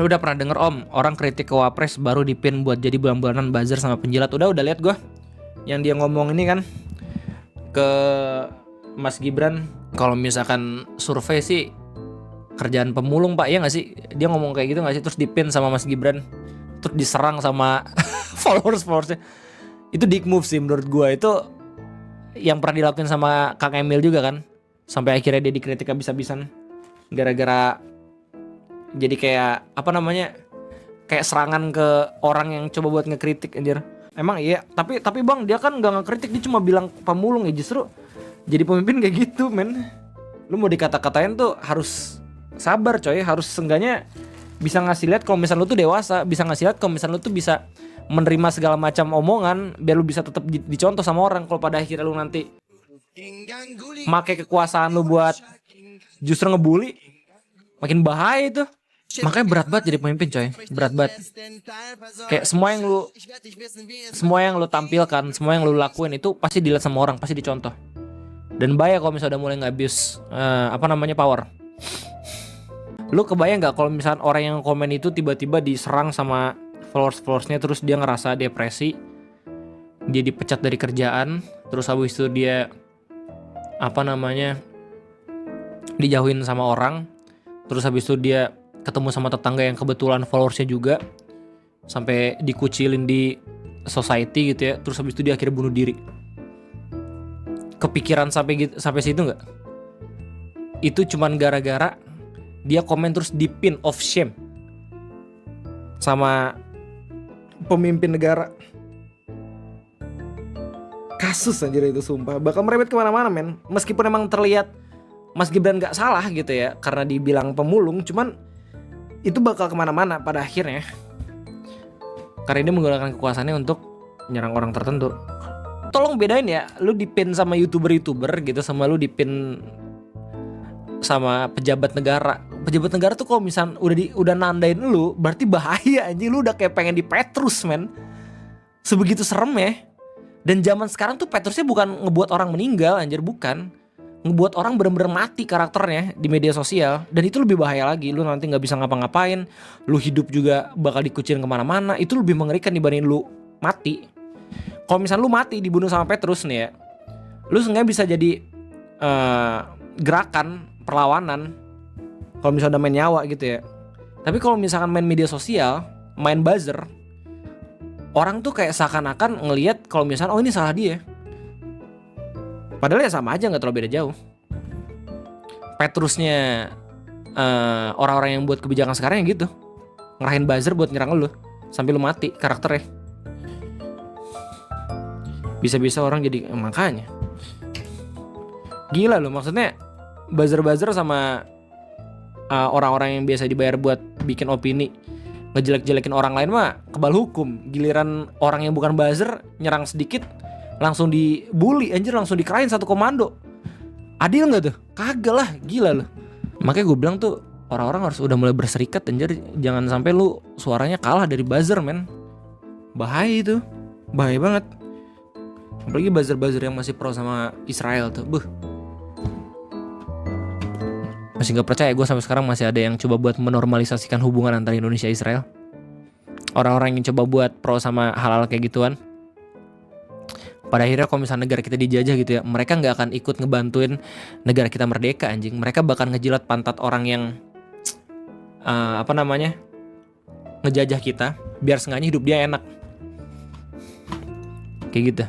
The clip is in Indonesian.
Lu udah pernah denger om, orang kritik ke Wapres baru dipin buat jadi bulan-bulanan buzzer sama penjilat. Udah lihat gue yang dia ngomong ini kan ke Mas Gibran. Kalau misalkan survei sih kerjaan pemulung pak, ya nggak sih? Dia ngomong kayak gitu nggak sih? Terus dipin sama Mas Gibran, terus diserang sama followersnya. Itu dick move sih menurut gue. Itu yang pernah dilakuin sama Kang Emil juga kan, sampai akhirnya dia dikritik habis-habisan gara-gara jadi kayak apa namanya, kayak serangan ke orang yang coba buat ngekritik anjir. Emang iya, tapi bang dia kan nggak ngekritik, dia cuma bilang pemulung ya. Justru jadi pemimpin kayak gitu men, lu mau dikata-katain tuh harus sabar coy, harus seenggaknya bisa ngasih lihat kalau misal lu tuh dewasa, bisa ngasih lihat kalau misal lu tuh bisa menerima segala macam omongan biar lu bisa tetap dicontoh sama orang. Kalau pada akhirnya lu nanti make kekuasaan lu buat justru ngebully, makin bahaya itu. Makanya berat banget jadi pemimpin coy, berat banget. Kayak semua yang lu tampilkan, semua yang lu lakuin itu pasti dilihat sama orang, pasti dicontoh. Dan bahaya kalau misalnya udah mulai nge-abuse power. Lu kebayang nggak kalau misalnya orang yang komen itu tiba-tiba diserang sama followers-followersnya, terus dia ngerasa depresi, dia dipecat dari kerjaan, terus habis itu dia dijauhin sama orang, terus habis itu dia ketemu sama tetangga yang kebetulan followersnya juga, sampai dikucilin di society gitu ya, terus habis itu dia akhirnya bunuh diri. Kepikiran sampai situ nggak? Itu cuman gara-gara dia komen terus di pin of shame sama pemimpin negara. Kasus anjir itu sumpah bakal merembet kemana-mana men. Meskipun emang terlihat Mas Gibran gak salah gitu ya karena dibilang pemulung, cuman itu bakal kemana-mana pada akhirnya, karena dia menggunakan kekuasaannya untuk menyerang orang tertentu. Tolong bedain ya, lu dipin sama youtuber gitu sama lu dipin sama pejabat negara. Pejabat negara tuh kalau misal udah nandain lu, berarti bahaya anjing. Lu udah kayak pengen di Petrus men, sebegitu serem ya. Dan zaman sekarang tuh Petrusnya bukan ngebuat orang meninggal anjir, bukan, ngebuat orang bener-bener mati karakternya di media sosial. Dan itu lebih bahaya lagi, lu nanti gak bisa ngapa-ngapain, lu hidup juga bakal dikucilin kemana-mana. Itu lebih mengerikan dibanding lu mati. Kalau misal lu mati dibunuh sama Petrus nih ya, lu sebenarnya bisa jadi gerakan perlawanan kalau misalnya udah main nyawa gitu ya. Tapi kalau misalkan main media sosial, main buzzer, orang tuh kayak seakan-akan ngelihat kalau misalnya oh ini salah dia, padahal ya sama aja, nggak terlalu beda jauh. Petrusnya orang-orang yang buat kebijakan sekarang yang gitu, ngerahin buzzer buat nyerang lu sampai lu mati karakternya. Bisa-bisa orang jadi makanya gila loh. Maksudnya buzzer-buzzer sama orang-orang yang biasa dibayar buat bikin opini ngejelek-jelekin orang lain mah kebal hukum. Giliran orang yang bukan buzzer nyerang sedikit langsung dibully anjir, langsung dikerahin satu komando. Adil gak tuh? Kagak lah, gila loh. Makanya gue bilang tuh orang-orang harus udah mulai berserikat anjir. Jangan sampai lu suaranya kalah dari buzzer men. Bahaya itu, bahaya banget. Apalagi buzzer-buzzer yang masih pro sama Israel tuh, masih gak percaya gue sampai sekarang masih ada yang coba buat menormalisasikan hubungan antara Indonesia dan Israel. Orang-orang yang coba buat pro sama hal-hal kayak gituan, pada akhirnya kalau misalnya negara kita dijajah gitu ya, mereka gak akan ikut ngebantuin negara kita merdeka anjing. Mereka bakal ngejilat pantat orang yang ngejajah kita biar seenggaknya hidup dia enak. Kayak gitu.